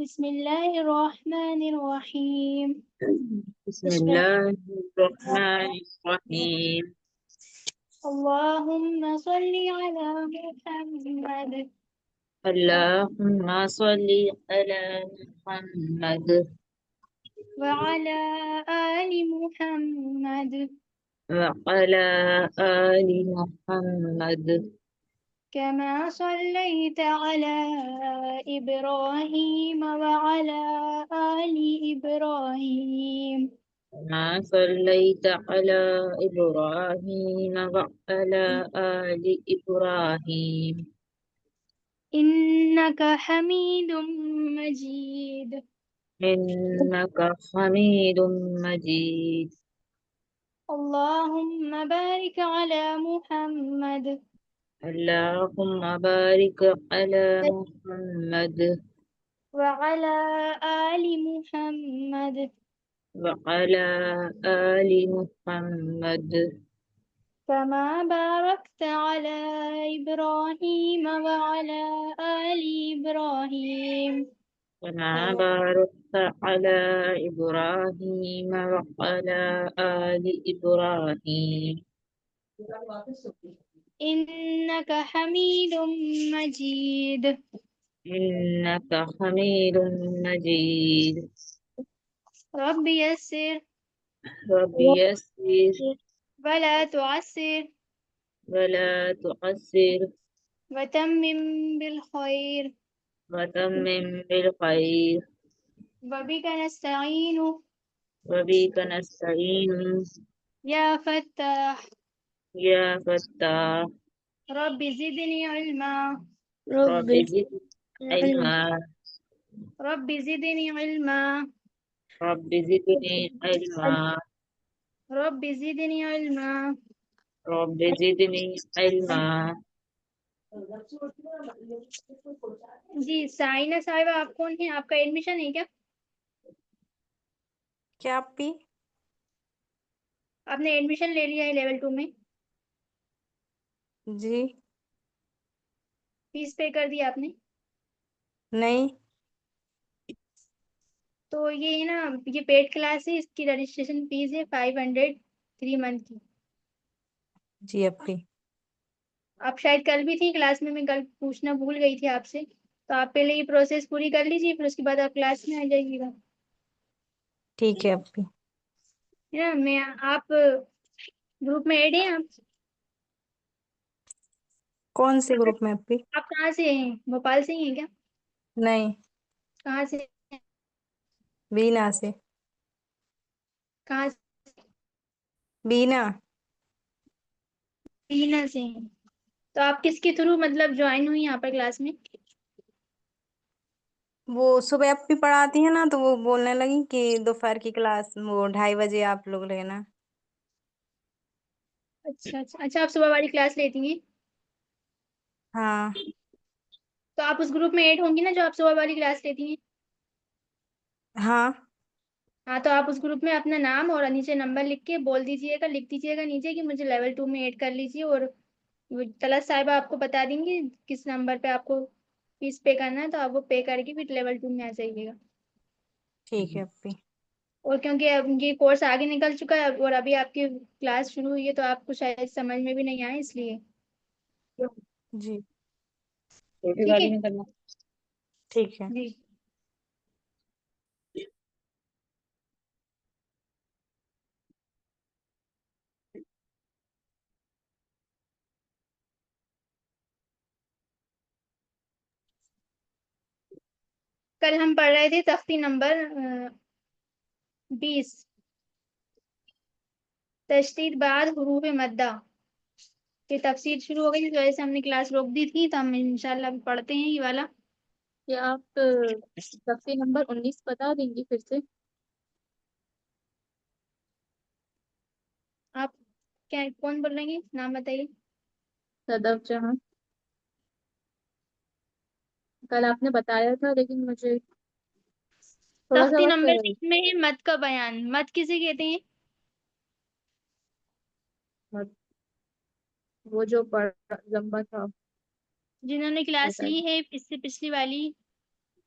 بسم الله الرحمن الرحيم. بسم الله الرحمن الرحيم. اللهم صل على محمد اللهم صل على محمد وعلى آل محمد وعلى آل محمد كما صليت على إبراهيم وعلى آل إبراهيم كما صليت على إبراهيم وعلى آل إبراهيم إنك حميد مجيد. إنك حميد مجيد. اللهم بارك على محمد اللهم بارك على محمد وعلى آل محمد وعلى آل محمد كما باركت على إبراهيم وعلى آل إبراهيم كما باركت على إبراهيم وعلى آل إبراهيم إنك حميد مجيد. إنك حميد مجيد. رب يسر رب يسر ولا تعسر ولا تعسر وتمم بالخير وتمم بالخير وبك نستعين وبك نستعين يا فتاح. يا فتاح. رب زدني علما رب زدني علما رب زدني علما رب زدني علما رب زدني علما. رب زدني علما. جی سائنہ صاحبہ آپ کون ہیں؟ آپ کا ایڈمیشن ہے کیا؟ کیا پی؟ آپ نے ایڈمیشن لے لیا ہے لیول 2 میں؟ جی فیس پے کر دی آپ نے؟ نہیں. تو یہ ہے نا، یہ پیڈ کلاس ہے، اس کی رجسٹریشن فیس ہے 500 3 منتھ کی. جی اپی. آپ شاید کل بھی تھی کلاس میں کل پوچھنا بھول گئی تھی آپ سے. تو آپ پہلے یہ پروسیس پوری کر لیجیے، پھر اس کے بعد آپ کلاس میں آ جائیے گا. ٹھیک ہے اپی. میں آپ گروپ میں ایڈ ہیں؟ کون سے گروپ میں اپی؟ آپ کہاں سے ہیں؟ بھوپال سے ہی ہیں کیا؟ نہیں، کہاں سے؟ بینا سے. کہاں سے؟ بینا. بینا سے ہیں. تو آپ کس کے تھرو مطلب جوائن ہوئی یہاں پر کلاس میں؟ وہ صبح اپی پڑھاتی ہیں نا، تو وہ بولنے لگی کہ دوپہر کی کلاس وہ 2:30 بجے آپ لوگ لینا. اچھا اچھا اچھا، آپ صبح والی کلاس لیتی ہیں؟ ہاں. تو آپ اس گروپ میں ایڈ ہوں گی نا جو آپ صبح والی کلاس لیتی ہیں؟ ہاں. ہاں، تو آپ اس گروپ میں اپنا نام اور نیچے نمبر لکھ کے بول دیجیے گا، لکھ دیجیے گا نیچے کہ مجھے لیول 2 میں ایڈ کر لیجیے، اور طلعت صاحبہ آپ کو بتا دیں گی کس نمبر پہ آپ کو فیس پے کرنا ہے، تو آپ وہ پے کر کے پھر لیول 2 میں آ جائیے گا. ٹھیک ہے اپی. اور کیونکہ اب یہ کورس آگے نکل چکا ہے اور ابھی آپ کی کلاس شروع ہوئی ہے، تو آپ کو شاید سمجھ میں بھی نہیں آئے، اس لیے. جی چھوٹی ٹھیک والی ہے میں کرنا. ٹھیک ہے. جی. کل ہم پڑھ رہے تھے تختی نمبر 20، تشدید بعد حروف مدہ کی تفسیر شروع ہو گئی، اس وجہ سے ہم نے کلاس روک دی تھی. تو ہم انشاءاللہ اب پڑھتے ہیں یہ والا. کیا آپ تختی نمبر 19 بتا دیں گی پھر سے؟ آپ کیا کون بول رہے ہیں؟ نام بتائیے. صدف جہاں. کل آپ نے بتایا تھا لیکن مجھے تھوڑا سا تختی بس نمبر 20 میں ہے مت کا بیان. مت کسے کہتے ہیں؟ وہ جو لمبا تھا. جنہوں نے کلاس لی ہے اس سے پچھلی والی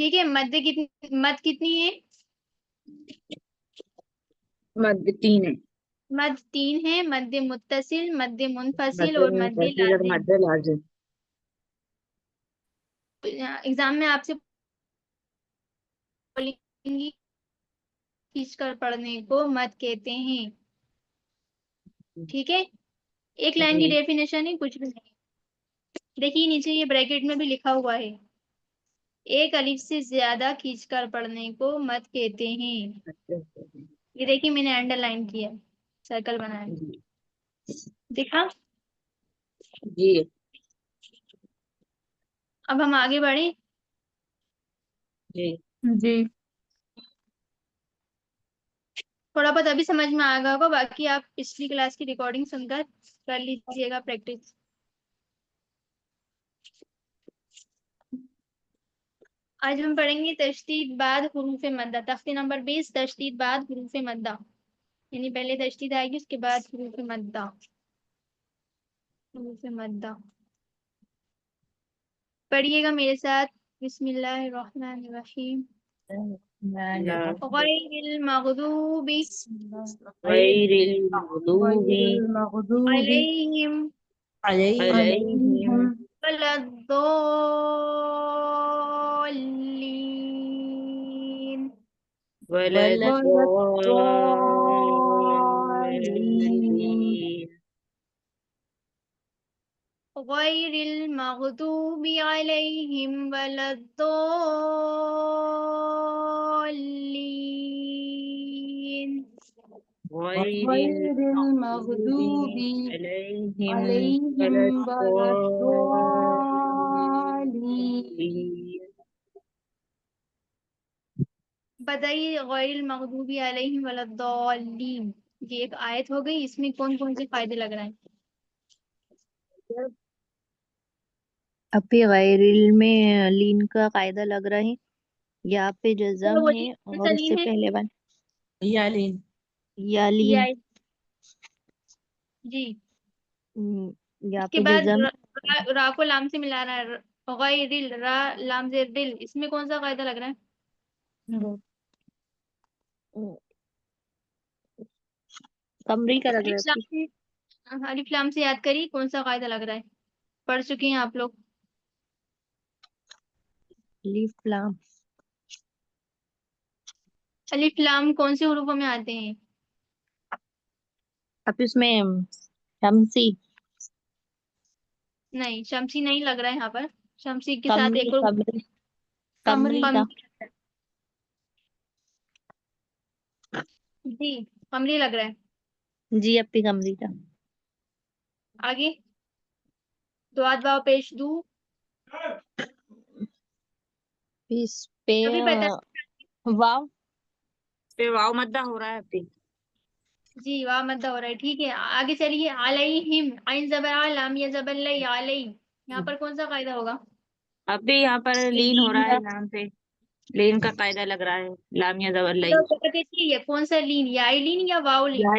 ٹھیک ہے. مد کتنی ہے؟ مد 3 ہے. مد 3 ہے. مد متصل، مد منفصل مد اور مد منفصل اور لازم. مد لازم. ایگزام میں آپ سے بولیں گی کھینچ کر پڑھنے کو مد کہتے ہیں. ٹھیک ہے. ایک لائن کی جی ڈیفینیشن ہے، کچھ بھی نہیں. دیکھیے نیچے یہ بریکٹ میں بھی لکھا ہوا ہے. ایک الف سے زیادہ کھینچ کر پڑھنے کو مد کہتے ہیں. یہ دیکھیے میں نے انڈر لائن کیا، سرکل بنایا. جی دیکھا؟ جی اب ہم آگے بڑھیں. جی جی تھوڑا بہت ابھی سمجھ میں آ گیا ہوگا، باقی آپ پچھلی کلاس کی ریکارڈنگ سن کر لیجیے گا پریکٹس. آج ہم پڑھیں گے تشدید بعد حروف مدہ. تختی نمبر 20 تشدید بعد حروف مدہ، یعنی پہلے تشدید آئے گی اس کے بعد حروف مدہ. حروف مدہ پڑھیے گا میرے ساتھ. بسم اللہ الرحمن الرحیم. غیر المغضوب غیر المغضوب علیہم علیہم ولا الضالین. ولا الضالین. غیر المغضوب علیہم ولا الضالین. غیر المغضوب علیہم ولا ولا الضالین. بتائیے غیر المغضوب علیہم ولا الضالین، یہ ایک آیت ہو گئی. اس میں کون کون سے فائدے لگ رہے ہیں؟ ابھی غیر میں لین کا قاعدہ لگ رہا ہے. یہاں پہ جزم چلو ہے بولیے کون اور سا اس لین سے ہے؟ پہلے بار یا لین. یا لین. جی. یہاں اس کے پہ بعد جزم را کو لام سے ملا رہا ہے. غیر را لام زیر دل، اس میں کون سا قاعدہ لگ رہا ہے؟ کمری کا لگ رہا ہے. الف لام سے یاد کری کون سا قاعدہ لگ رہا ہے؟ پڑھ چکے ہیں آپ لوگ. الف لام. الف لام کون سے حروفوں میں آتے ہیں؟ اب اس میں شمسی نہیں، شمسی نہیں لگ رہا ہے یہاں پر. شمسی کے ساتھ قمری ایک اور قمری قمری کا. جی قمری لگ رہا ہے. جی اپی قمری کا. آگے دعات واو پیش دو. اس پہ ابھی پتہ واو. پہ واو مدہ ہو رہا ہے ابھی. جی واو مدہ ہو رہا ہے. ٹھیک ہے آگے چلیے. علیہم عین زبر آ لام یا زبر لئی علی، یہاں پر کون سا قاعدہ ہوگا؟ ابھی یہاں پر لین ہو رہا ہے لام سے. لین کا قاعدہ لگ رہا ہے. لامیا زبر لئی. یہ کون سا لین؟ یا لین یا واو لین؟ یا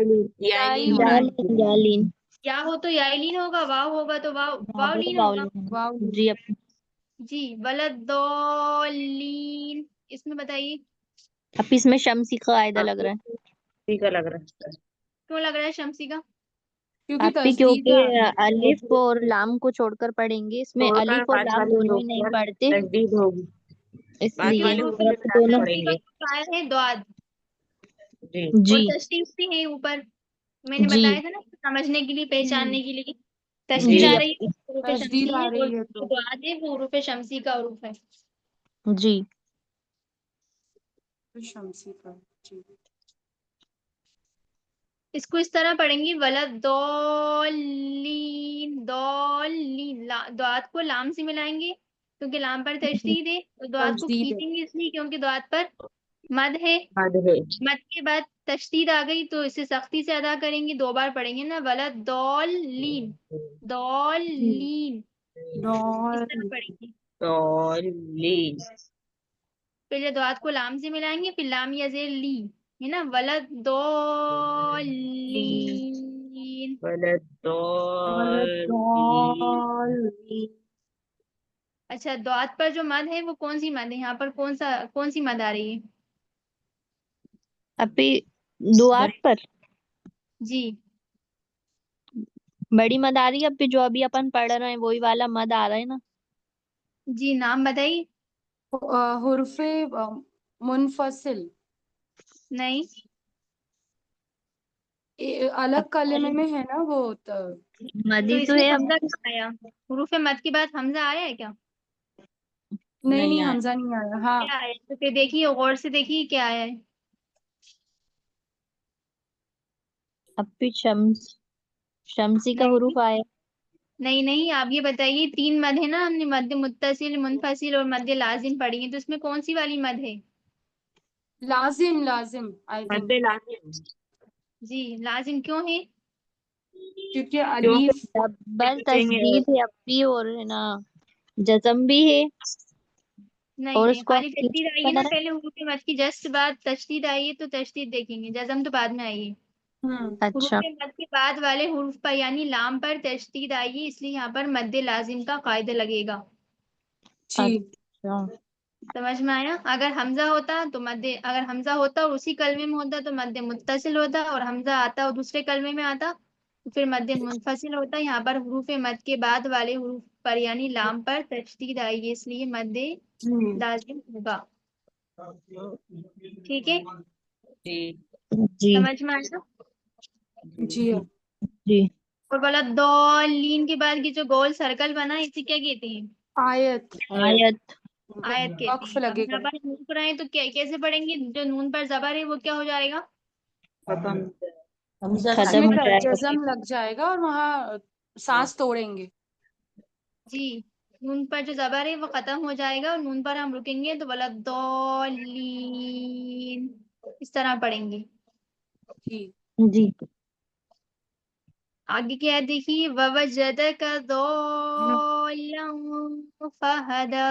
لین ہو یا رہا ہے. لین یا لین. یا ہو تو یا لین ہوگا، واو ہوگا تو واو لین واو ہوگا. لین. جی اپی. جی ولدالین، اس میں بتائیے اب اس میں شمسی کا قاعدہ لگ رہا ہے. ٹھیک ہے لگ رہا ہے. کیوں لگ رہا ہے شمسی کا؟ اپی کیونکہ الف اور لام کو چھوڑ کر پڑھیں گے. اس میں چھوڑ کر الف اور بعد لام والے دونوں ہی حروف نہیں پر پڑھتے، تشدید ہوگی. اس بعد لیے والے حروف حروف اور پہ اب لام دونوں. پڑیں شمسی کا گے. فائل ہے دواد، جی اور جی تشدید بھی ہے اوپر. میں نے جی بتایا تھا نا سمجھنے کے لیے، پہچاننے کے لیے. تشدید جی آ جی رہی ہے، اپی. حروف شمسی ہے، اور جو دواد ہے وہ حروف شمسی کا حروف ہے. جی شمسی کا. جی اس کو اس طرح پڑھیں گی ولدالین. دالین دوات کو لام سے ملائیں گے کیونکہ لام پر تشدید ہے، اور دوات کو کھینچیں گے اس لیے کیونکہ دوات پر مد ہے. بعد ہے. مد کے بعد تشدید آ گئی تو اسے سختی سے ادا کریں گے. 2 بار پڑھیں گے نا ولدالین. دالین اس طرح پڑھیں گے. لین. پہلے دوات کو لام سے ملائیں گے، پھر لام یا زیر لی ہے نا. ولدالین. ولدالین. اچھا دوات پر جو مد ہے وہ کون سی مد ہے یہاں پر، کون سی مد آ رہی ہے؟ اپی دعات پر جی بڑی مد آ رہی ہے اپی، جو ابھی اپن پڑھ رہے ہیں وہی والا مد آ رہا ہے نا؟ جی نام بتائیے۔ حرف منفصل نہیں الگ کلمے میں ہے نا وہ مد تو ہی اس تو میں ہے حمزہ کہاں آیا؟ حروف مد کے بعد حمزہ آیا ہے کیا؟ نہیں نہیں نہیں آیا حمزہ نہیں آیا. ہاں کیا آیا تو پھر دیکھیے غور سے دیکھیے کیا آیا ہے۔ اپی شمسی کا نہیں حروف آیا. نہیں نہیں، آپ یہ بتائیے 3 مد ہے نا، ہم نے مد متصل، منفصل اور مد لازم پڑھی ہے، تو اس میں کون سی والی مد ہے؟ لازم آئی مد تھنک لازم، جی لازم کیوں ہے؟ کیونکہ کیونکہ الف ڈبل کہیں گے تشدید ہے اپی، اور ہے نا جزم بھی ہے، نہیں اور نہیں، اس کو خالی آپ تشدید پیچھے آئی ہے نا، پڑھ رہے پہلے حروف مد کی جسٹ بعد تشدید آئی ہے تو تشدید دیکھیں گے، جزم تو بعد میں آئی ہے۔ ہوں اچھا حروف مد کے بعد والے حروف پر یعنی لام پر تشدید آئی ہے، اس لیے یہاں پر مد لازم کا قاعدہ لگے گا۔ جی اچھا سمجھ میں آیا؟ اگر حمزہ ہوتا تو اگر حمزہ ہوتا اور اسی کلمے میں ہوتا تو مد متصل ہوتا، اور حمزہ آتا اور دوسرے کلمے میں آتا تو پھر مد منفصل ہوتا۔ یہاں پر حروف مد کے بعد والے حروف پر یعنی لام پر تشدید آئی ہے، اس لیے مد جی لازم ہوگا۔ ٹھیک ہے، جی جی سمجھ میں آیا؟ جی جی اور بولا دولین کے بعد کی جو گول سرکل بنا اسے کیا کہتے ہیں؟ آیت آیت آیت کہتے وقف ہیں۔ اب لگے یہاں گا. پر نون پر آئے تو کیسے پڑھیں گے؟ جو نون پر زبر ہے وہ کیا ہو جائے گا؟ ختم. اس ختم میں ہو جائے گا. جزم لگ جائے گا اور وہاں سانس توڑیں گے. جی نون پر جو زبر ہے وہ ختم ہو جائے گا اور نون پر ہم رکیں گے تو بولا دولین، اس طرح پڑھیں گے۔ جی جی آگے کیا ہے دیکھیے، ووجدک ضالا فہدا،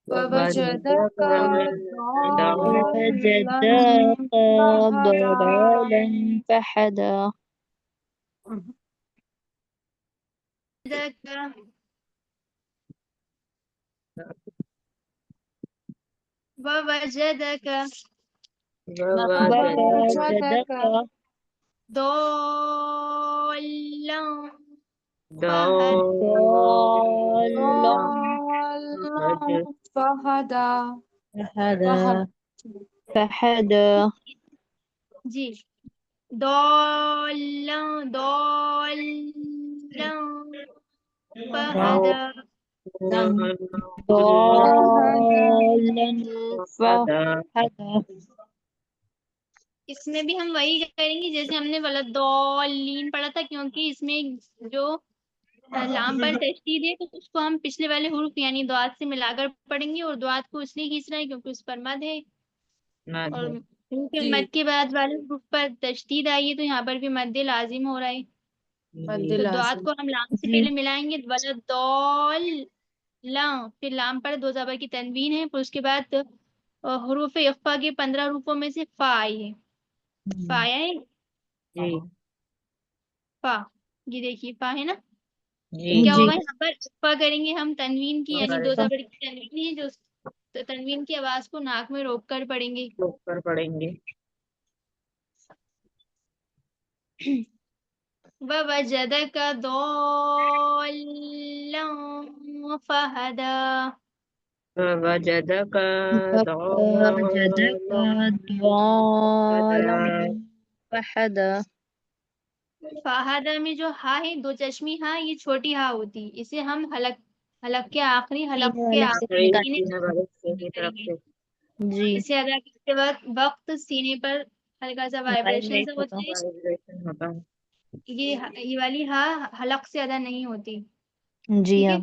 ووجدک ضالا وجدك فہدا. ضلالا فهدى. ووجدک ووجدک ضالا فهدا، ضالا ضالا فہدا. فهدى. فهدى. جی ضالا ضالا فہدا، ضالا فهدى. اس میں بھی ہم وہی کریں گے جیسے ہم نے ولدالین پڑھا تھا، کیونکہ اس میں جو لام پر تشدید ہے تو اس کو ہم پچھلے والے حروف یعنی دعات سے ملا کر پڑھیں گے، اور دعات کو اس لیے کھینچ رہا ہے کیونکہ اس پر مد ہے، اور حروف جی مد کے بعد والے حروف پر تشدید آئی ہے تو یہاں پر بھی مد لازم ہو رہا ہے، مد تو دعات لازم. کو ہم لام سے جی پہلے ملائیں گے ولدال لام، پھر لام پر 2 زبر کی تنوین ہے، پھر اس کے بعد حروف اخفا کے 15 حروفوں میں سے فا آئی ہے، فا آیا ہے، جی فا، یہ دیکھیے فا ہے نا، تو جی کیا جی ہوگا یہاں پر اخفا کریں گے ہم تنوین کی، یعنی 2 فا زبر کی تنوین ہے جو تو تنوین کی آواز کو ناک میں روک کر پڑھیں گے۔ لوگ پر پڑھیں گے. ووجدک ضالا فہدا، ووجدك ووجدك ضالا ضالا فهدى. فهدى. فہدا میں جو ہا ہے 2 چشمی ہا، یہ چھوٹی ہا ہوتی، اسے ہم حلق کے آخری حلق سینے کے والے سے آخری نکال. سینے سینہ والے سے کی کریں طرف گے، سے. جی اسے ادا کرتے وقت سینے پر ہلکا سا وائبریشن سا وائبریٹ ہوتا ہوتا. ہے، وائبریشن ہوتا ہے. یہ والی ہا حلق سے ادا نہیں ہوتی، جی ٹھیک ہے، ہاں.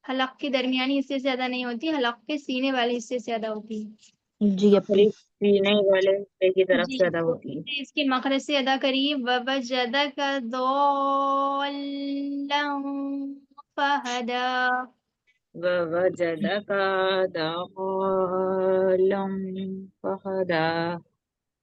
حلق کے درمیانی حصے سے زیادہ نہیں ہوتی، حلق کے سینے والے حصے سے زیادہ ہوتی ہے۔ جی اپی. خالی سینے والے حصے کی طرف جی سے ادا تو ہوتی ہے. اسے اس کے مخرج سے ادا کریے، ووجدک ضالا فہدا، ووجدك ضالا فهدى.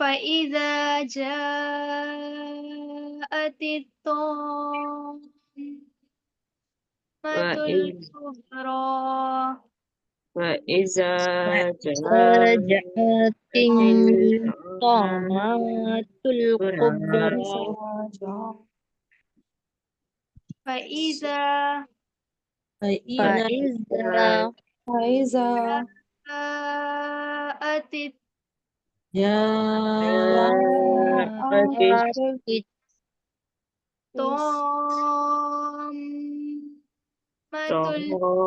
فإذا جاءت الطامة الكبرى فإذا رجعت الطامة الطامات الكبرى فإذا فإذا فإذا جاءت جاءت الطامة الطامة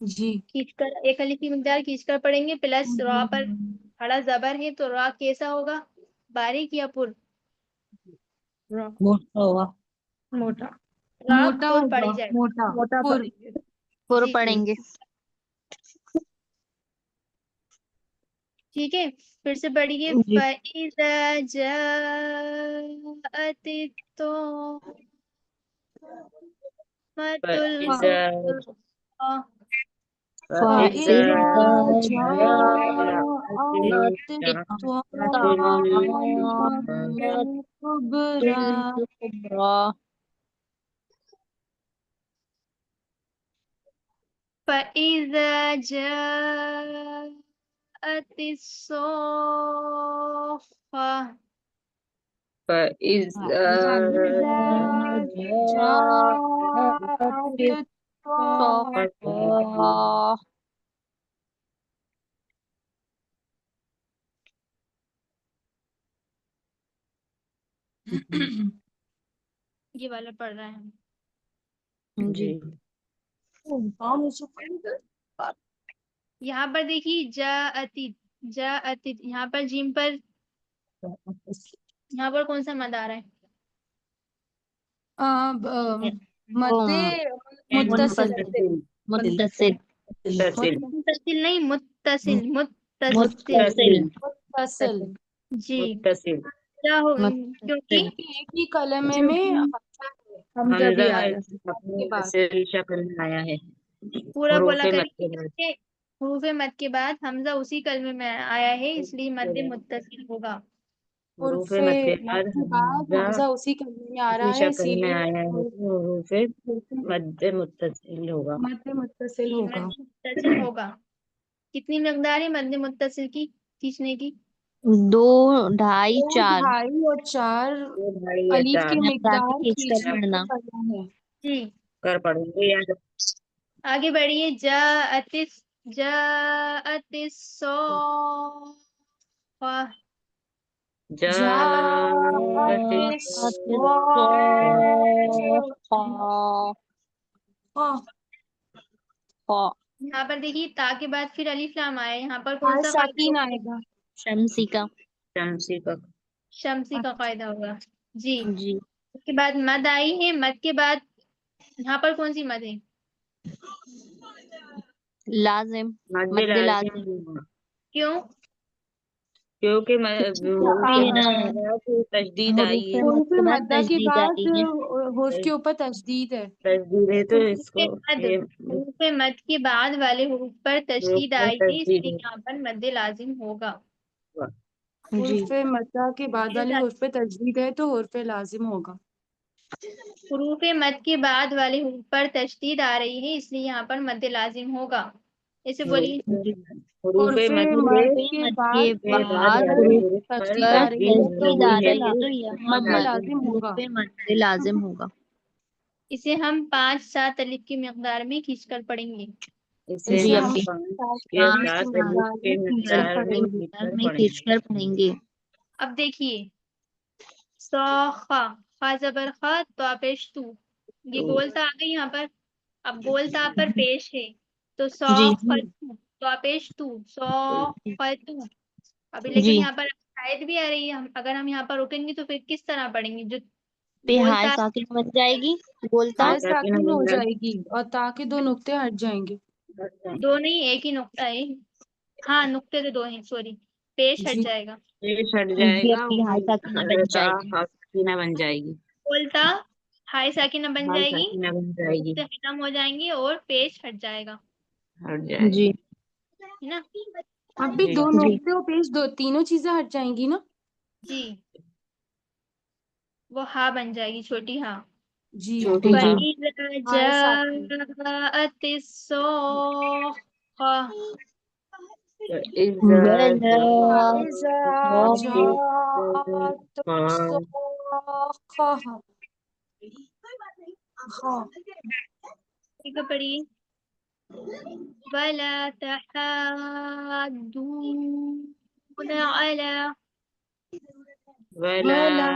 جی کھینچ کر ایک الف کی مقدار کھینچ کر پڑھیں گے، پلس را پر کھڑا زبر ہے تو را کیسا ہوگا، باریک یا پر؟ موٹا ہوگا، موٹا را موٹا پر ہوگا، پڑھی جائے موٹا موٹا پر پڑیں گے۔ پر جی پڑھیں گے۔ ٹھیک ہے، پھر سے پڑھیے جی فَإِذَا جَاءَتِ الطَّامَّةُ فَإِذَا الْكُبْرَى فَإِذَا فَإِذَا جاءت جاءت الطَّامَّةُ الْكُبْرى الكبرى فَإِذَا جَاءَتِ الصَّاخَّةُ فَإِذَا فَإِذَا جاءت الطَّامَّةُ یہ والا پڑھ رہا ہے. جی یہاں پر دیکھیے جاءت یہاں پر جیم پر یہاں پر کون سا مد آ رہا ہے؟ مد متصل متصل متصل نہیں، متصل متصل. متصل متصل جی متصل کیا ہو کیونکہ ایک ہی کلمے میں حمزہ بھی حمزہ آیا اپنی کے بعد متصل شکل میں آیا ہے، پورا حروف بولا مد کریں کے بعد کہ حروف مد کے بعد حمزہ اسی کلمے میں آیا ہے، اس لیے مد متصل ہوگا. حروف حرف مد کے مد بعد کے بعد حمزہ حمزہ اسی کلمے میں آ اسی رہا ہے، شکل اسی میں لیے آیا ہے تو حروف مد متصل ہوگا. مد متصل جی ہوگا. مد متصل ہوگا. کتنی مقدار ہے مد متصل کی کھینچنے کی؟ 2 2.5 4 2 اور 4 دو ڈھائی یا الف کی چار مقدار سے مقدار کھینچ کر کھینچنے پڑھنا. کو پڑھنا ہے. جی کر پڑھیں گے یا آگے بڑھیے جاءت الصاخة جاءت جاءت یہاں پر دیکھیے تا کے بعد پھر الف لام آیا ہے، یہاں پر کون سا قاعدہ ساکین ہوگا؟ آئے گا. شمسی کا. شمسی کا شمسی کا قاعدہ ہوگا. جی جی اس کے بعد مد آئی ہے، مد کے بعد یہاں پر کون سی مد ہے؟ لازم مد مد لازم لازم ہوگا کیوں؟ کیونکہ حروف ہے نا، مد تشدید آئی حروف ہے، مد حروف کے بعد مدہ کے تشدید بعد آئی ہے. حرف کے اوپر تشدید ہے. تشدید ہے تو اس کو حروف مد کے بعد والے حروف پر حروف تشدید میں آئی ہے، اس تشدید لیے یہاں پر مد لازم ہوگا. ہوگا. جی حرف مدہ کے بعد والے حرف پہ تشدید ہے تو حرف لازم ہوگا. حروف مد کے بعد والے حروف پر تشدید آ رہی ہے، اس لیے یہاں پر مد لازم ہوگا. اسے بولیے. حروف حرف مد مد حروف کے مد بعد کے کے بعد بعد والے حروف حروف پر تشدید پر آ رہی ہے تو تشدید آ ہوئی ہے رہی ہے تو یہاں مد پر لازم ہوگا. حروف مد لازم ہوگا. اسے ہم 5-7 الف کی مقدار میں کھینچ کر پڑھیں گے. اسے جی ہم اپنی 5 یا 5 7 7 الف کے کھینچ کر مقدار میں پڑھیں گے. کھینچ کر میں پڑھیں کھینچ گے. کر پڑھیں گے. اب دیکھیے صاخا خا زبر خا تو پیش تو، یہ تو گول تا آ گئی یہاں پر. اب گول تا پر پیش ہے تو جی تو پیش تو ابھی لیکن جی یہاں پر شاید بھی آ رہی ہے، اگر ہم یہاں پر رکیں گے تو پھر کس طرح پڑھیں گے؟ جو پہ گول ہائے تا ساکن بن جائے گی بولتا. ہائے ساکن ساکن بن ہو جائے جائے گی اور تا کے 2 نقطے ہٹ جائیں گے. دو نہیں ایک ہی نقطہ ہے، ہاں نقطے تو 2 ہیں، سوری پیش ہٹ جی جائے گا. پیش ہٹ جائے جی گا، اپنی ہائے ساکنہ بن جائے گی. ساکینہ بن جائے گی، گول تا ہائی ساکینہ بن حال جائے گی، ساکینہ بن جائے گی، نقطے ختم ہو جائیں گے اور پیش ہٹ جائے گا، ہٹ جائے جی گی. ہے نا؟ اب بھی جی 2 جی نقطے اور پیش تینوں چیزیں ہٹ جائیں گی نا. جی وہ ہاں بن جائے گی، چھوٹی ہاں. جی چھوٹی جی ہاں. فَإِذَا ہائے ساکن. جَاءَتِ الصَّاخَّةُ فَإِذَا بلا فَإِذَا جَاءَتِ جاءت الصَّاخَّةُ ٹھیک ہے پڑھیے. وَلَا تَحَاضُّونَ عَلَى وَلَا وَلَا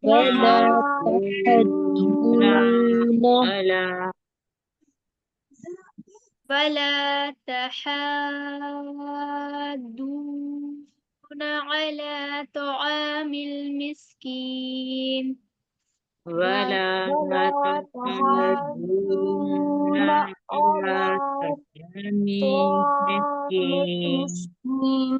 ولا تَحَاضُّونَ تحدون عَلَى ولا تحاضون على طعام المسكين. ولا تحاضون على طعام المسكين.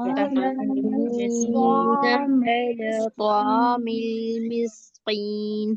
على طعام المسكين।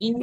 إن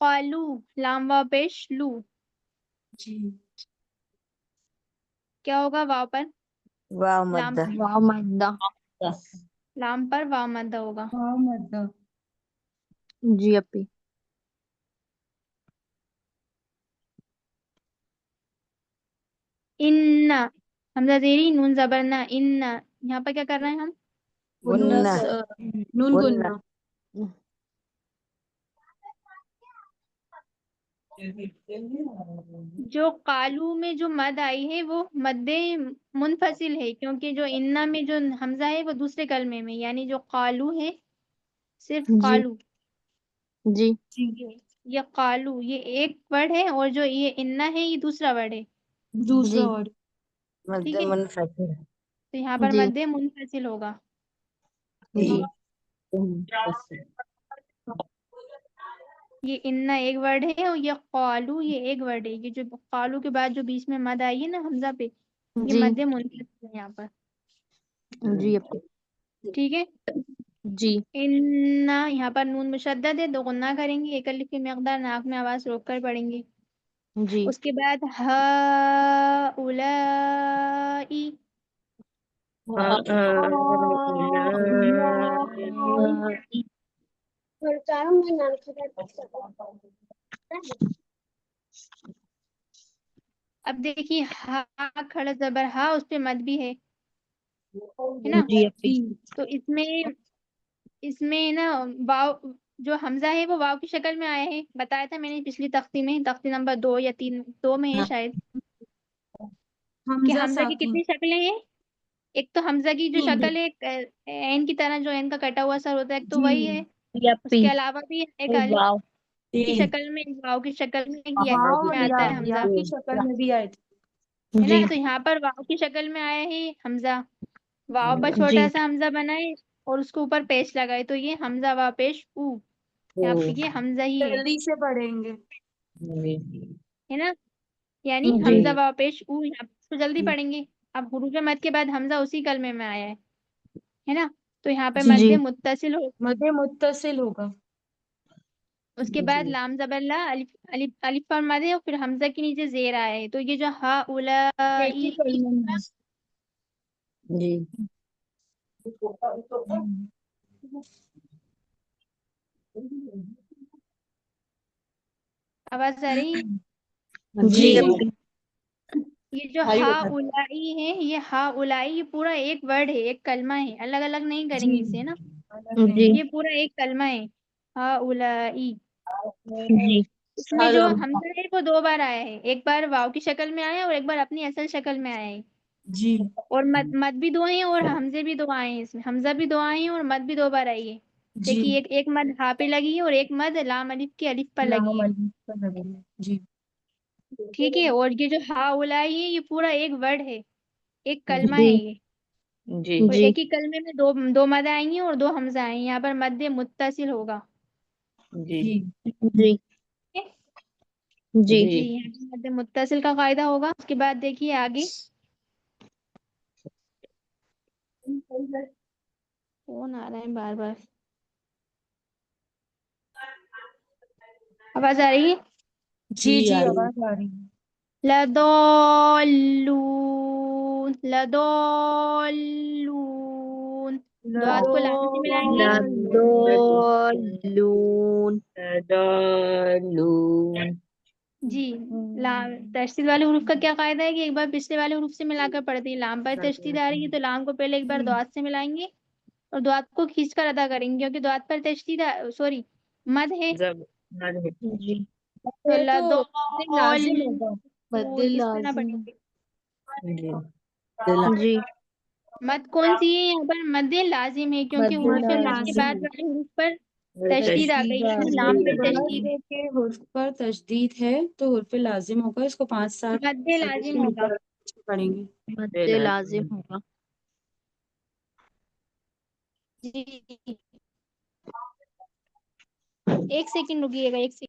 قالو لام واو پیش لو جی کیا ہوگا واو پر واو لام مدہ واو مدہ لام پر واو مدہ ہوگا ہاں مدہ جی اپی ان حمزہ زیری نون زبر نہ ان یہاں پر کیا کر رہے ہیں ہم گنہ نون گنہ گنہ جو قالو میں جو مد آئی ہے وہ مد منفصل ہے کیونکہ جو انا میں جو حمزہ ہے وہ دوسرے کلمے میں یعنی جو قالو ہے صرف جی قالو جی یہ قالو یہ ایک ورڈ ہے اور جو یہ انا ہے یہ دوسرا ورڈ ہے دوسرا جی ورڈ مد ٹھیک ہے منفصل تو یہاں پر جی مد منفصل ہوگا جی یہ انا ایک ورڈ ہے اور یہ قالو یہ ایک ورڈ ہے یہ جو قالو کے بعد جو بیچ میں مد آئی ہے نا حمزہ پہ یہ جی مد منفصل ہے یہاں پر جی اپی ٹھیک ہے جی انا یہاں پر نون مشدد ہے دو غنہ کریں گے ایک الف کی مقدار ناک میں آواز روک کر پڑھیں گے جی اس کے بعد ہا اولائی اب دیکھیے ہا کھڑا زبر ہا اس پہ مد بھی ہے نا جی اپی تو اس میں نا واو جو حمزہ ہے وہ واو کی شکل میں آیا ہے بتایا تھا میں نے پچھلی تختی میں تختی نمبر 2 یا 3 2 میں ہے شاید کہ حمزہ کی کتنی شکلیں ہیں ایک تو حمزہ کی جو شکل ہے عین کی طرح جو عین کا کٹا ہوا سر ہوتا ہے ایک تو وہی ہے جی اس اپی کے علاوہ بھی ایک الف واو کی شکل میں واو کی شکل میں واو میں اور آتا ہے حمزہ کی شکل میں بھی آئے تھے ہے نا جی تو یہاں پر واو کی شکل میں آیا ہے حمزہ واو پر جی چھوٹا سا حمزہ بنائے اور اس کے اوپر پیش لگائے تو یہ حمزہ وا پیش او یہاں پہ یہ حمزہ ہی ہے جلدی سے پڑھیں گے ہے نا یعنی جی حمزہ وا پیش او یہاں تو جلدی پڑھیں گے اب حروف مد کے بعد حمزہ اسی کلمے میں آیا ہے نا تو یہاں پہ مد جی متصل ہو مد متصل ہوگا اس کے بعد لام زبر لا الف پر مد ہے اور پھر حمزہ کے نیچے زیر آیا ہے تو یہ جو ہا ایک ہی اولائی کلمے میں جی آواز آ رہی ہے جی جی اپی یہ جو ہا اولائی ہے یہ ہا اولائی یہ پورا ایک ورڈ ہے ایک کلمہ ہے الگ الگ نہیں کریں جی گے اسے نا جی یہ پورا ایک کلمہ ہے ہا اولائی جی اس میں جو حمزہ ہے وہ 2 بار آیا ہے ایک بار واو کی شکل میں آیا ہے اور ایک بار اپنی اصل شکل میں آیا ہے جی اور مد بھی 2 ہیں اور حمزے بھی 2 آئے ہیں اس میں حمزہ بھی 2 آئے ہیں اور مد بھی 2 بار آئی ہے جی دیکھیے ایک مد ہا پہ لگی ہے اور ایک مد لام الف کی الف پر لگی لام ہے الف پر لگے ہیں جی ٹھیک ہے اور یہ جو ہا اولائی ہے یہ پورا ایک ورڈ ہے ایک کلمہ جی ہے یہ جی اور جی ایک ہی کلمے میں دو مد آئیں گی اور 2 حمزہ آئیں گے یہاں پر مد متصل ہوگا جی جی جی جی جی یہاں پر مد متصل کا قاعدہ ہوگا اس کے بعد دیکھیے آگے فون آ رہا ہے بار بار آواز آ رہی ہے جی جی آواز آ رہی ہے لضالون دعات کو لام سے ملائیں گے لدولون جی تشدید والے حروف کا کیا قاعدہ ہے کہ ایک بار پچھلے والے حروف سے ملا کر پڑھتے ہیں لام پر تشدید آ رہی ہے تو لام کو پہلے ایک بار دعات سے ملائیں گے اور دعات کو کھینچ کر ادا کریں گے کیونکہ دعات پر تشدید سوری مد ہے جی تو یہ تو لازم لدولون ہوگا مد اس طرح لازم پڑھیں گے جی مد کون سی ہے یہاں پر مد لازم ہے کیونکہ مد حروف مد کے لازم بعد والے حروف پر تشدید آ گئی تشدید ہے نا آ لام گئی پر تشدید ہے کے حرف پر تشدید ہے تو حرف لازم ہوگا اس کو 5-7 مد لازم ہوگا پڑھیں گے مد لازم ہوگا جی ایک سیکنڈ رکیے گا ایک سیکنڈ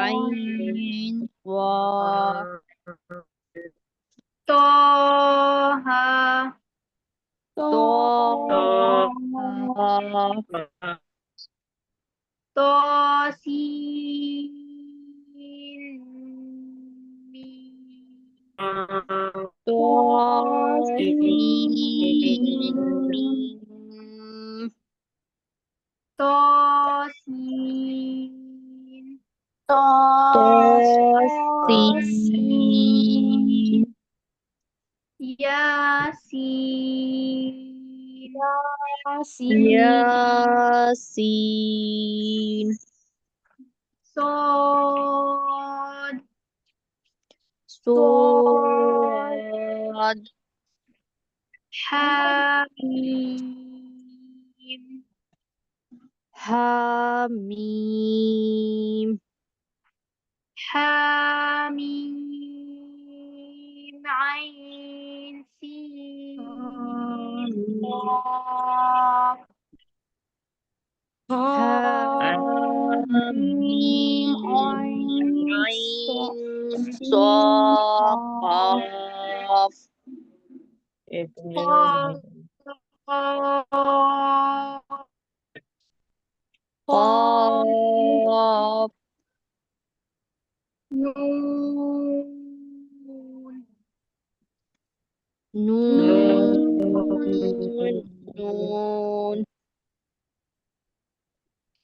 عين صاد طه طه طاسين ميم طاسين طاسين طاسين ياسين ياسين صاد صاد حميم حميم حميم عين سين قاف حميم عين صاد قاف قاف قاف نون نون نون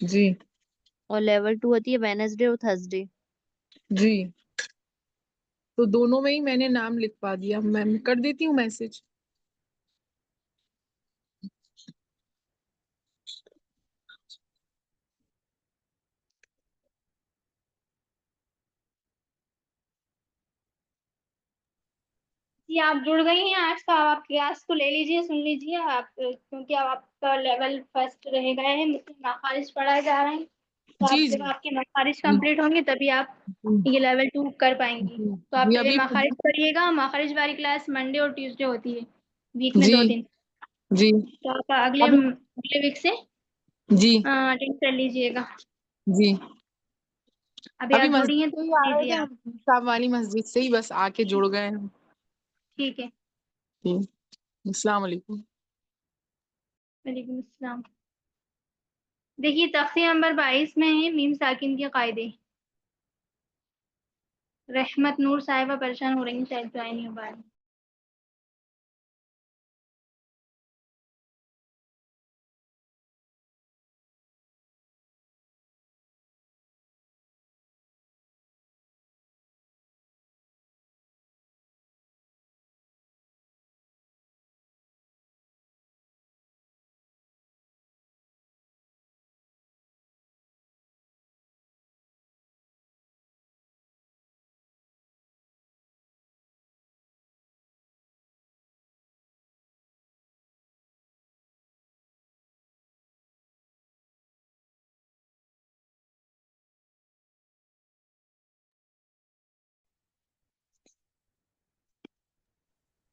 جی اور لیول 2 ہوتی ہے وینسڈے اور تھرسڈے. جی. تو دونوں میں ہی میں نے نام لکھوا دیا. میں کر دیتی ہوں میسج. جی آپ جڑ گئی ہیں آج کا. آپ کلاس کو لے لیجیے, سن لیجیے آپ, کیونکہ اب آپ کا لیول فرسٹ رہ گئے ہیں, مخارج پڑھائے جا رہے ہیں. تو آپ جی جب جی آپ کے مخارج جی کمپلیٹ ہوں گے تبھی آپ یہ لیول 2 کر پائیں گی. جی تو آپ جی پہلے ابھی مخارج پڑھیے گا. مخارج والی کلاس منڈے اور ٹیوزڈے ہوتی ہے, ویک میں 2 جی دن. جی تو آپ اگلے ابھی ویک سے جی اٹینڈ کر لیجیے گا. جی ابھی ابھی آپ جڑی ہیں مسجد تو سے ہی آ رہے لیجیے تھے آپ. ہم, صاحب والی مسجد سے ہی بس آ کے جڑ گئے ہم. ٹھیک ہے. جی. السلام علیکم. وعلیکم السلام. دیکھیے تختی نمبر 22 میں ہے میم ساکن کے قاعدے. رحمت نور صاحبہ پریشان ہو رہی ہیں, شاید جوائن نہیں ہو پا رہی.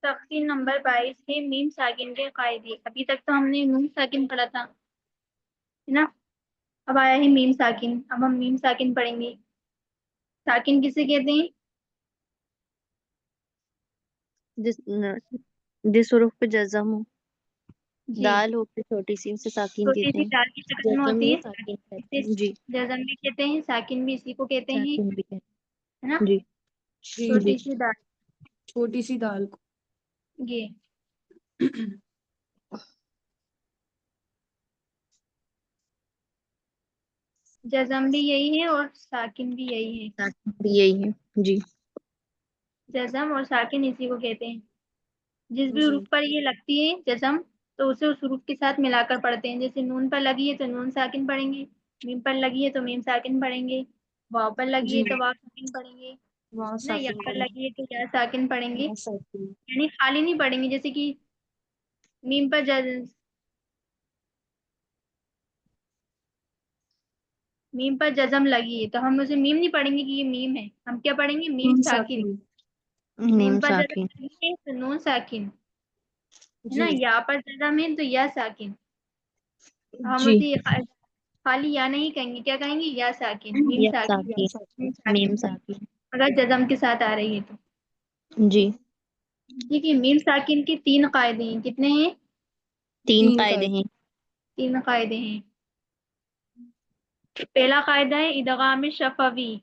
تختی نمبر 22 ہے میم ساکن کے قاعدے. ابھی تک تو ہم نے نون ساکن پڑھا تھا, ہے نا. اب آیا ہے میم ساکن. اب ہم میم ساکن پڑھیں گے. ساکن کسے کہتے ہیں؟ جس حروف پہ جزم ہو, جی, دال ہو کے چھوٹی سی, اسے ساکین چھوٹی کہتے سی ہیں. دال کی شکل میں جزم ہوتی یا ہے, ساکین کہتے اسے ہیں. جی جزم بھی کہتے ہیں, ساکن بھی اسی کو کہتے ہیں, ساکین بھی کہتے ہے نا. ہیں. جی جی جی چھوٹی سی دال. چھوٹی سی دال کو. جی. جزم بھی یہی ہے اور ساکن بھی یہی ہے. ساکین بھی یہی ہے. جی جزم اور ساکن اسی کو کہتے ہیں. جس بھی جی حروف پر یہ لگتی ہے جزم, تو اسے اس حروف کے ساتھ ملا کر پڑھتے ہیں. جیسے نون پر لگی ہے تو نون ساکن پڑھیں گے, میم پر لگی ہے تو میم ساکن پڑھیں گے, واو پر لگی جی ہے تو واو ساکن پڑھیں گے, وہاں نا. یا ساکن پر کریں لگی ہے تو یا ساکن پڑھیں گے. وہاں ساکن. یعنی خالی نہیں پڑھیں گے. جیسے کہ میم پر میم پر جزم لگی ہے تو ہم اسے میم نہیں پڑھیں گے کہ یہ میم ہے. ہم کیا پڑھیں گے؟ میم ساکن. میم نون پر جزم ساکین. لگی ہے تو نون ساکن, ہے نا. جی یا پر جزم ہے تو یا ساکن. ہم جی اسے خالی یا نہیں کہیں گے, کیا کہیں گے؟ یا ساکن, میم یا ساکن, یا ساکین. ساکن. میم ساکن. ساکین. اگر جزم کے ساتھ آ رہی ہے تو. جی ٹھیک ہے. میم ساکن کے 3 قاعدے ہیں. کتنے ہیں؟ 3 3 کا قاعدے ہیں. 3 قاعدے ہیں. پہلا قاعدہ ہے ادغام شفوی.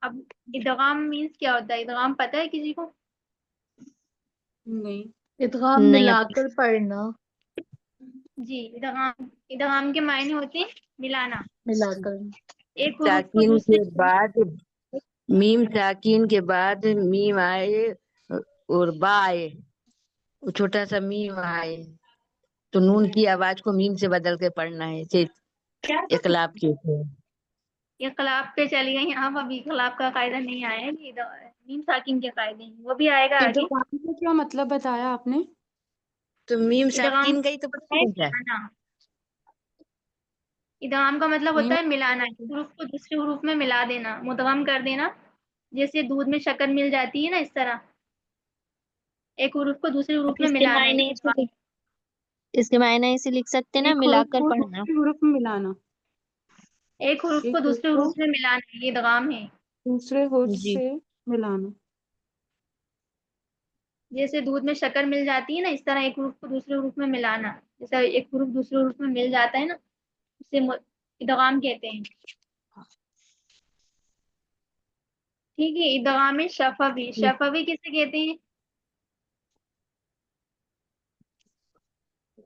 اب ادغام مینس کیا ہوتا ہے؟ ادغام پتہ ہے کسی کو؟ نہیں. ادغام نہیں ملا اپنی. کر پڑھنا, جی, ادغام کے معنی ہوتے ہیں ملانا. ملا کر. ایک حروف کو ساکین دوسرے کے بعد میم ساکین کے بعد میم آئے اور با آئے, وہ چھوٹا سا میم آئے تو نون کی آواز کو میم سے بدل کے پڑھنا ہے. اقلاب کے تھے. اقلاب پہ چلی گئی آپ. ابھی اقلاب کا قاعدہ نہیں آیا ہے. میم ساکن کے قاعدے ہیں, وہ بھی آئے گا آگے. ادغام کا کیا مطلب بتایا آپ نے؟ تو میم ادغام ساکین کا ہی تو پتہ ہے نہیں تھا. ملانا. ادغام کا مطلب میم ہوتا ہے ملانا. ایک حروف کو دوسرے حروف میں ملا دینا, مدغم کر دینا. جیسے دودھ میں شکر مل جاتی ہے نا, اس طرح ایک حروف کو دوسرے حروف میں اس کے ملانا. معنی ایسے اس کے معنی ایسے لکھ سکتے ہیں نا, ایک ملا حروف کر کو پڑھنا. دوسرے حروف میں ملانا. ایک حروف کو ایک حروف دوسرے کو حروف میں ملانا, یہ ادغام ہے. دوسرے حروف جی سے ملانا. جیسے دودھ میں شکر مل جاتی ہے نا, اس طرح ایک حروف کو دوسرے حروف میں ملانا. جیسا ایک حروف دوسرے حروف میں مل جاتا ہے نا, اسے ادغام کہتے ہیں. ٹھیک ہے. ادغام شفوی. جی شفوی کسے کہتے ہیں؟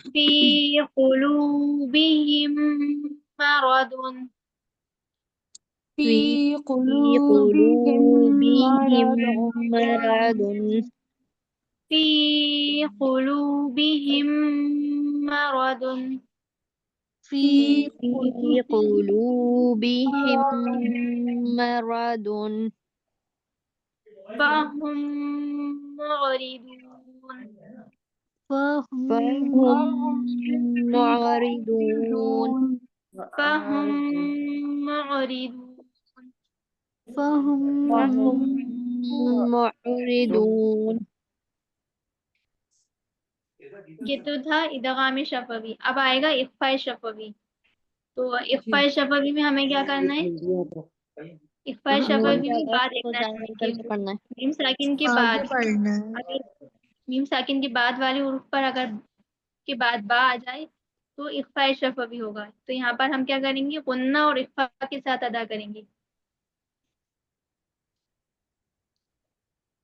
في قلوبهم مرض في في قلوبهم قلوبهم مرض مرض في قلوبهم مرض في في قلوبهم مرض فهم معرضون فهم فهم معرضون فهم معرضون فهم فهم معرضون یہ تو تھا ادغام شفوی. اب آئے گا اخفاء شفوی. تو اخفاء شفوی میں ہمیں کیا کرنا ہے؟ اخفاء نون شفوی کی میں آواز بعد کو لکھنا زیادہ ہے کر کہ کے پڑھنا ہے. میم ساکن کے آگے بعد پڑھنا ہے. اگر میم ساکن کے بعد والے حروف پر اگر کے بعد با آ جائے تو اخفاء شفوی ہوگا. تو یہاں پر ہم کیا کریں گے؟ غنہ اور اخفاء کے ساتھ ادا کریں گے.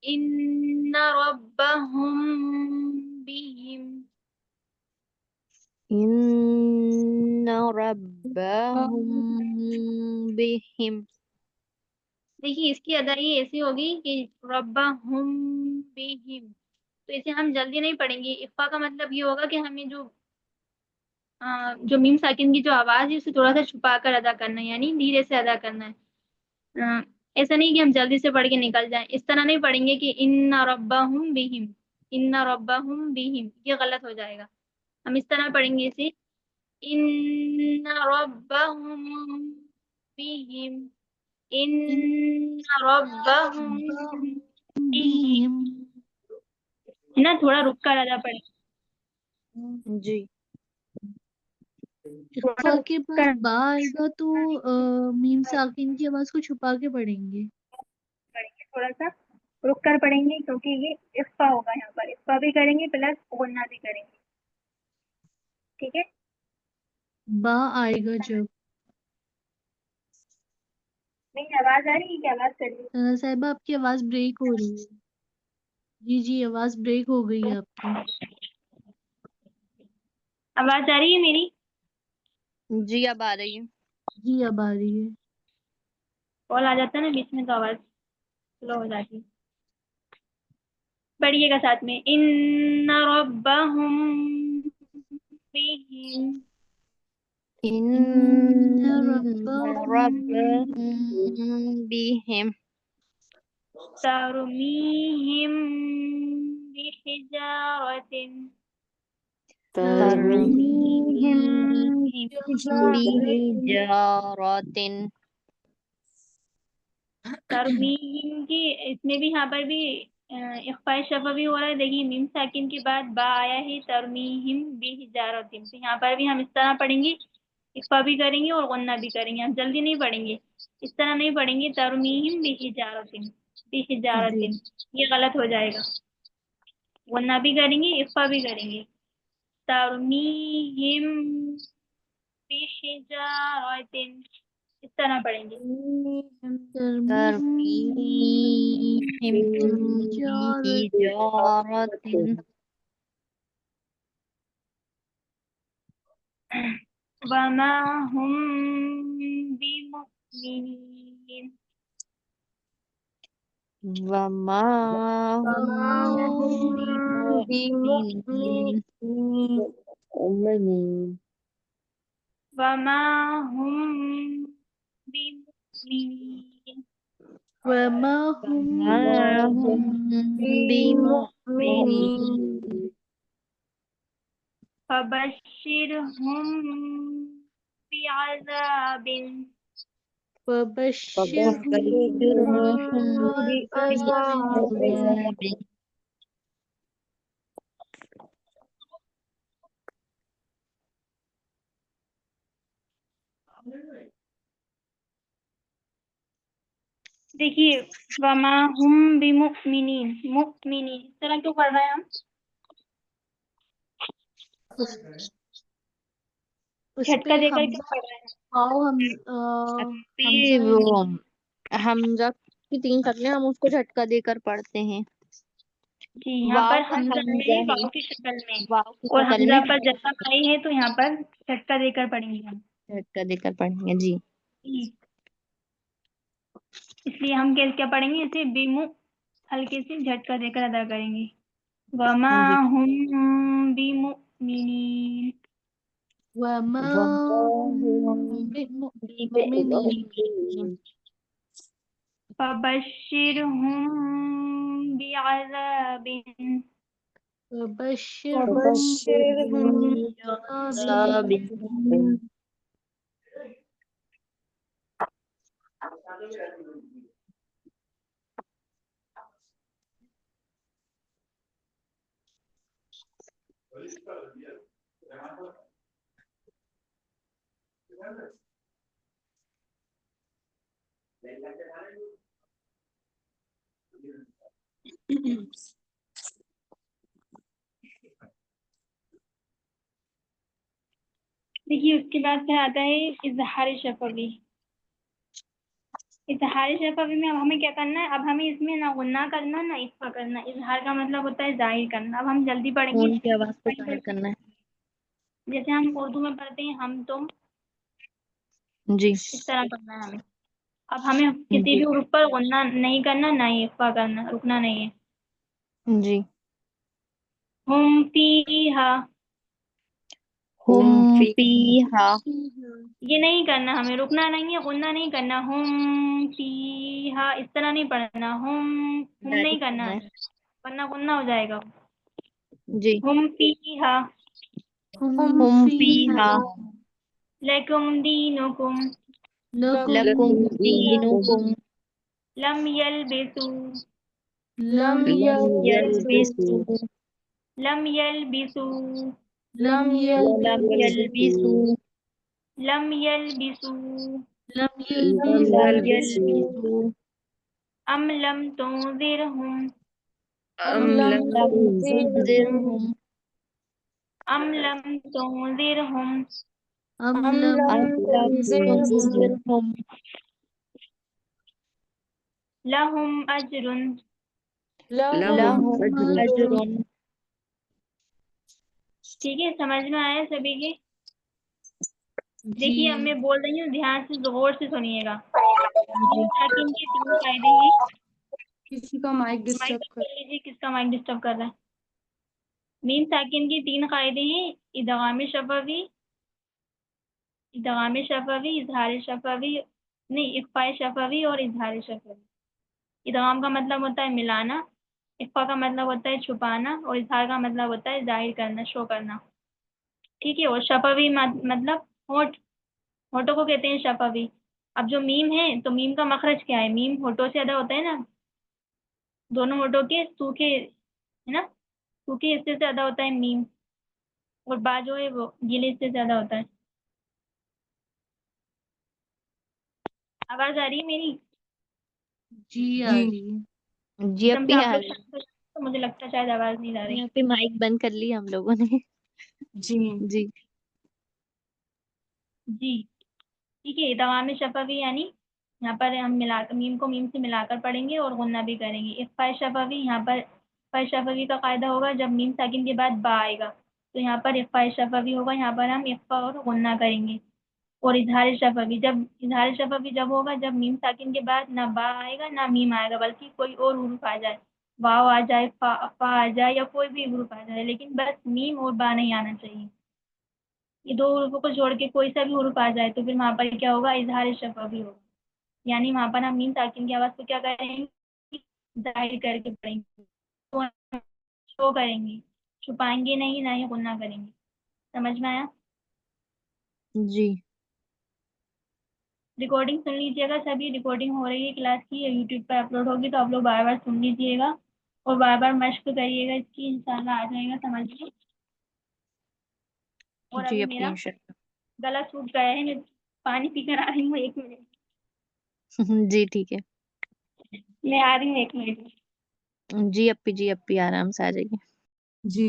ان ربهم بهم إن ربهم بهم. دیکھیے اس کی ادائیگی ایسی ہوگی کہ ربهم بهم. تو اسے ہم جلدی نہیں پڑھیں گے. اخفاء کا مطلب یہ ہوگا کہ ہمیں جو میم ساکن کی جو آواز ہے اسے تھوڑا سا چھپا کر ادا کرنا ہے، یعنی دھیرے سے ادا کرنا ہے. ایسا نہیں کہ ہم جلدی سے پڑھ کے نکل جائیں. اس طرح نہیں پڑھیں گے کہ ان ربهم بهم، ان ربهم بهم، یہ غلط ہو جائے گا. ہم اس طرح پڑھیں گے اسے ان ربهم بهم، ان ربهم بهم. ہے نا، تھوڑا رک کر ادا پڑھیں. جی اخفا کے بعد با آئے گا تو میم ساکن کی آواز کو چھپا کے پڑھیں گے. تھوڑا سا رک کر پڑھیں گے کیونکہ یہ اخفا ہوگا. یہاں پر اخفا بھی کریں گے پلس غنہ بھی کریں گے. ٹھیک ہے. با آئے گا جب. میری آواز آ رہی ہے کہ آواز کر رہی صاحبہ آپ کی آواز بریک ہو رہی ہے. جی جی آواز بریک ہو گئی ہے آپ کی. آواز آ رہی ہے میری؟ جی اب آ رہی ہے. جی اب آ رہی ہے. کال آ جاتا ہے نا بیچ میں تو آواز سلو ہو جاتی ہے. پڑھیے گا ساتھ میں ان ربهم بهم إن ربهم ربهم بهم ترميهم بحجارة ترميهم بحجارة. ترمیم کی اس میں بھی یہاں پر بھی اخفاء شفوی ہو رہا ہے. دیکھیے میم ساکن کے بعد با آیا ہے ترمیہم بحجارۃ. تو یہاں پر بھی ہم اس طرح پڑھیں گے، اخفاء بھی کریں گے اور غنہ بھی کریں گے. ہم جلدی نہیں پڑھیں گے، اس طرح نہیں پڑھیں گے ترمیہم بحجارۃ بحجارۃ، جی یہ غلط ہو جائے گا. غنہ بھی کریں گے، اخفاء بھی کریں گے. ترمیہم بحجارۃ، اس طرح پڑھیں گے. ترميهم بحجارة. وما هم بمؤمنين وما هم بمؤمنين. وما هم بمؤمنين وما هم وما هم بمؤمنين. فبشرهم بعذاب فبشرهم فبشرهم بعذاب. بعذاب. دیکھیے وما هم بمؤمنين، مؤمنين اس طرح کیوں پڑھ رہے ہیں ہم؟ اس جھٹکا پہ دے کر کیوں حمزہ پڑھ رہے ہیں؟ واو حمزہ ہے نا. حمزہ کی 3 شکلیں ہم اس کو جھٹکا دے کر پڑھتے ہیں. جی یہاں واو پر کا حمزہ حمزہ ہے ہے، واو کی شکل میں، واو کی اور شکل حمزہ میں پر جزم آئی ہے تو یہاں پر جھٹکا دے کر پڑھیں گے ہم. جھٹکا دے کر پڑھیں گے. جی جی اس لیے ہم کیا پڑھیں گے، اسے بیمو ہلکے سے جھٹکا دے کر ادا کریں گے. وما جی. ہم بمؤمنین. وما هم بمؤمنين فبشرهم بعذاب وبشرهم بعذاب دیکھیے اس کے بعد پھر آتا ہے اظہار شفوی. اظہار شفوی میں اب ہمیں کیا کرنا ہے، اب ہمیں اس میں نہ غنہ کرنا نہ اخفا کرنا. اظہار کا مطلب ہوتا ہے ظاہر کرنا. اب ہم جلدی پڑھیں گے. خون کی آواز کو ظاہر کرنا جیسے ہم اردو میں پڑھتے ہیں ہم تم، ہے. جی اس طرح پڑھنا ہے ہمیں. اب ہمیں کسی جی بھی حروف پر غنہ نہیں کرنا نہ ہی اخفا کرنا، رکنا نہیں ہے. جی. ہم فیہا، ہم فیہا، یہ نہیں کرنا، ہمیں رکنا نہیں ہے، غنہ نہیں کرنا. ہم فیہا اس طرح نہیں پڑھنا. ہم نہیں ڈائریکٹ کرنا کرنا ہمیں، ہے. ورنہ غنہ ہو جائے گا. جی. ہم فیہا هم ہم فيها فیہا لکم دینکم لکم دینکم لم یلبسو لم یلبسوا لم یلبسو لم لم یلبسوا لم یلبسو لم لم يلبسوا یلبسوا ام لم تنذرہم أم لم لم تنذرهم تنذرہم ام لم تنذرہم أم ام لم لم تنذرهم تنذرہم لہم اجر. لهم لہم أجر. اجر. ٹھیک ہے، سمجھ میں آیا سبھی کے؟ جی دیکھیے اب میں بول رہی ہوں، دھیان سے غور سے سنیے گا. جی. ساکن کے 3 قاعدے ہیں. کسی کا مائک مائک ڈسٹرب بند کر کر لیجیے، کس کا مائک ڈسٹرب کر رہا ہے. میم ساکن کے 3 قاعدے ہیں: ادغام شفوی، ادغام شفوی، اظہار شفوی، نہیں اخفاء شفوی اور اظہار شفوی. ادغام کا مطلب ہوتا ہے ملانا، اخفاء کا مطلب ہوتا ہے چھپانا، اور اظہار کا مطلب ہوتا ہے ظاہر کرنا، شو کرنا. ٹھیک ہے. اور شفوی مطلب ہونٹوں کو کہتے ہیں شفوی. اب جو میم ہے تو میم کا مخرج کیا ہے؟ میم ہونٹوں سے ادا ہوتا ہے نا، دونوں ہونٹوں کے سوکھے ہے نا، سوکھے حصے سے ادا ہوتا ہے میم، اور با جو ہے وہ گیلے حصے سے ادا ہوتا ہے. آواز آ رہی ہے میری؟ جی آ رہی ہے. جی ایک اب دم سے بھی آپ آ لوگ رہی ہے. شانت ہو جاتے تو مجھے لگتا ہے شاید آواز نہیں آ رہی. یہاں پہ مائک بند کر لی ہم لوگوں نے. جی جی. جی ٹھیک ہے. ادغام شفوی یعنی یہاں پر ہم میم کو میم سے ملا کر پڑھیں گے اور غنہ بھی کریں گے. اخفاء شفوی، یہاں پر اخفاء شفوی کا قاعدہ ہوگا جب میم ساکن کے بعد با آئے گا تو یہاں پر اخفاء شفوی ہوگا، یہاں پر ہم اخفاء اور غنہ کریں گے. اور اظہار شفوی، جب اظہار شفوی جب ہوگا جب میم ساکن کے بعد نہ با آئے گا نہ میم آئے گا، بلکہ کوئی اور حروف آ جائے، واو آ جائے، فا آ جائے، یا کوئی بھی حروف آ جائے، لیکن بس میم اور با نہیں آنا چاہیے. یہ 2 حروفوں کو چھوڑ کے کوئی سا بھی حروف آ جائے تو پھر وہاں پر کیا ہوگا؟ اظہار شفوی ہوگا. یعنی وہاں پر ہم میم ساکن کی آواز کو کیا کریں گے؟ ظاہر کر کے پڑھیں گے، شو کریں گے، چھپائیں گے نہیں، نہ ہی غنہ کریں گے. سمجھ میں آیا؟ جی. ریکارڈنگ سن لیجیے گا، سبھی ریکارڈنگ ہو رہی ہے کلاس کی، یوٹیوب پر اپلوڈ ہوگی تو آپ لوگ بار بار سن لیجیے گا اور بار بار مشق کریے گا اس کی، انشاءاللہ آ جائے گا سمجھ میں. اور جی ابھی اب میرا انشاء گلا سوکھ گیا ہے، میں پانی پی کر آ رہی ہوں. 1 منٹ اللہ. جی ٹھیک ہے. میں آ رہی ہوں، 1 منٹ. جی اپی، جی اپی آرام سے آ جائیے. جی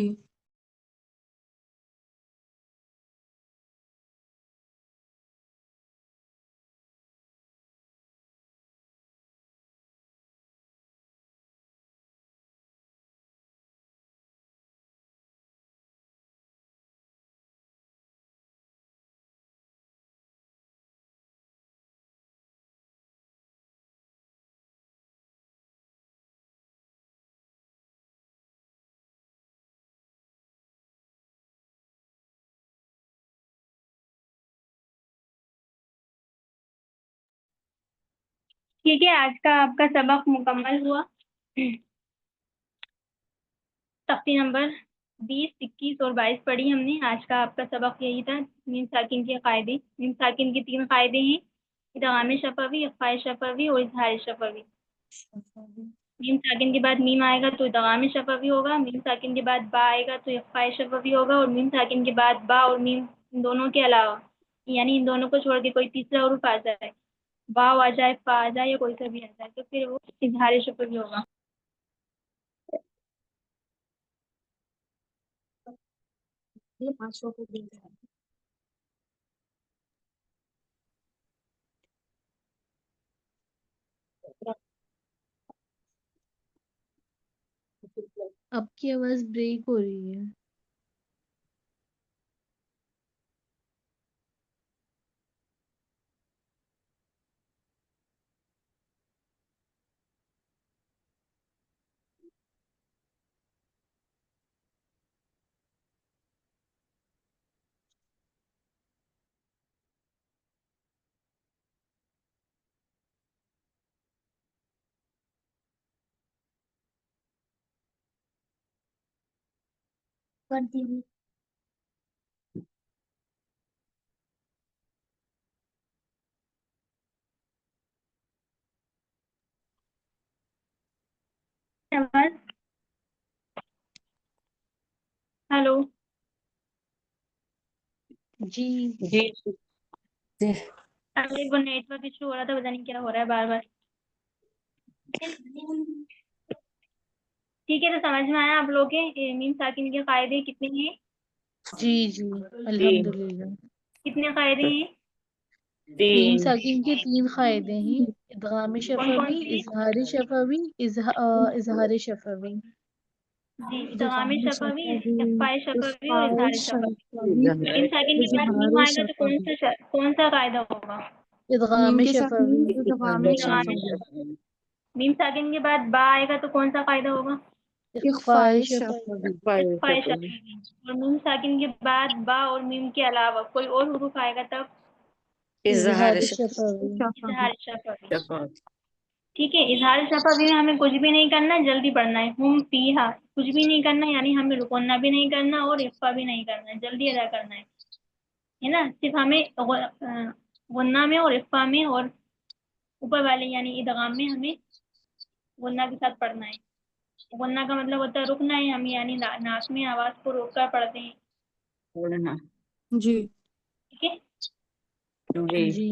ٹھیک ہے، آج کا آپ کا سبق مکمل ہوا. تختی نمبر 20, 21 اور 22 پڑھی ہم نے. آج کا آپ کا سبق یہی تھا. میم ساکن کے قاعدے. میم ساکن کے 3 قاعدے ہیں: ادغام شفوی، اخفاء شفوی اور اظہار شفوی. میم ساکن کے بعد میم آئے گا تو ادغام شفوی ہوگا. میم ساکن کے بعد با آئے گا تو اخفاء شفوی ہوگا. اور میم ساکن کے بعد با اور میم ان دونوں کے علاوہ، یعنی ان دونوں کو چھوڑ کے کوئی تیسرا حرف آ جائے، واو آ جائے، فا آ جائے یا کوئی سا بھی آ جائے، تو پھر وہ اظہار شفوی ہوگا. آپ کی آواز بریک ہو رہی ہے. آواز ہلو. جی ایک بار نیٹ ورک ایشو ہو رہا تھا، پتا نہیں کیا ہو رہا ہے بار بار. ٹھیک ہے، تو سمجھ میں آیا آپ لوگ کے میم ساکن کے قاعدے کتنے ہیں؟ جی الحمد للہ. کتنے قاعدے ہیں؟ میم ساکن کے 3 قاعدے ہیں: ادغام کون شفوی، سے؟ اظہار شفوی، اظہار شفوی. جی، ادغام شفوی، اخفاء شفوی اور اظہار شفوی. میم ساکن کے بعد میم آئے گا تو کون سا قاعدہ ہوگا؟ ادغام شفوی. ادغام شفوی. میم ساکن کے بعد با آئے گا تو کون سا قاعدہ ہوگا؟ اخفاء شفوی. اخفاء شفوی. اور میم ساکن کے بعد با اور میم کے علاوہ کوئی اور حروف آئے گا تب اظہار شفوی. اظہار شفوی. ٹھیک ہے، اظہار شفوی میں ہمیں کچھ بھی نہیں کرنا، جلدی پڑھنا ہے. ہم فیہا کچھ بھی نہیں کرنا، یعنی ہمیں رکونا بھی نہیں کرنا اور اخفا بھی نہیں کرنا ہے، جلدی ادا کرنا ہے نا. صرف ہمیں غنہ میں اور اخفا میں اور اوپر والے یعنی ادغام میں ہمیں غنہ کے ساتھ پڑھنا ہے. غنہ کا مطلب ہوتا ہے رکنا ہے، ہم یعنی ناک میں آواز کو روک کر پڑھتے ہیں. جی ٹھیک ہے. جی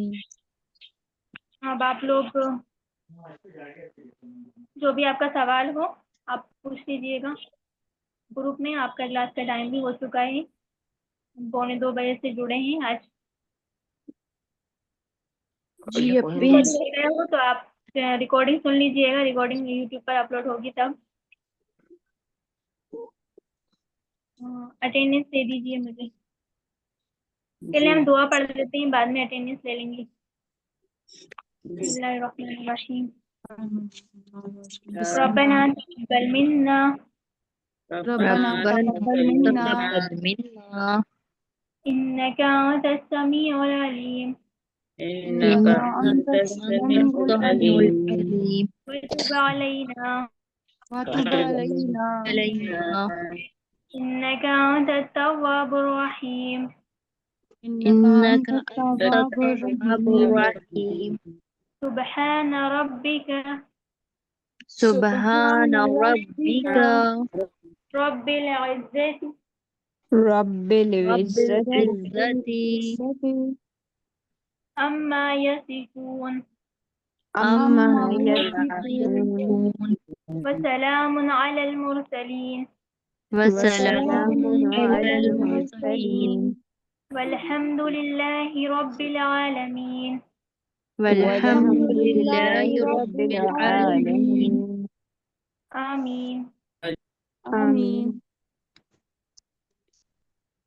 اب آپ لوگ جو بھی آپ کا سوال ہو آپ پوچھ لیجیے گا گروپ میں. آپ کا کلاس کا ٹائم بھی ہو چکا ہے، 1:45 بجے سے جڑے ہیں آج. جی اپی. دیکھ رہے ہو تو آپ ریکارڈنگ سن لیجیے گا، ریکارڈنگ یوٹیوب پر اپلوڈ ہوگی تب. اٹینڈنس دے دیجیے مجھے. چلے ہم دعا پڑھ لیتے ہیں، بعد میں اٹینڈنس لے لیں گے. بسم اللہ الرحمن الرحیم. ربنا تقبل منا ربنا تقبل منا تقبل منا إنك أنت السميع العليم إنك أنت السميع العليم العليم وتب علينا وتب علينا علينا إنك أنت التواب الرحيم. إنك إنك أنت أنت التواب التواب الرحيم. الرحيم. سبحان ربك سبحان ربك ربك رب العزة رب رب العزة العزة عما يصفون عما عما يصفون يصفون وسلام على المرسلين وسلام وسلام على على المرسلين المرسلين والحمد لله رب العالمين. والحمد والحمد لله لله رب رب العالمين. العالمين. آمين. آمين.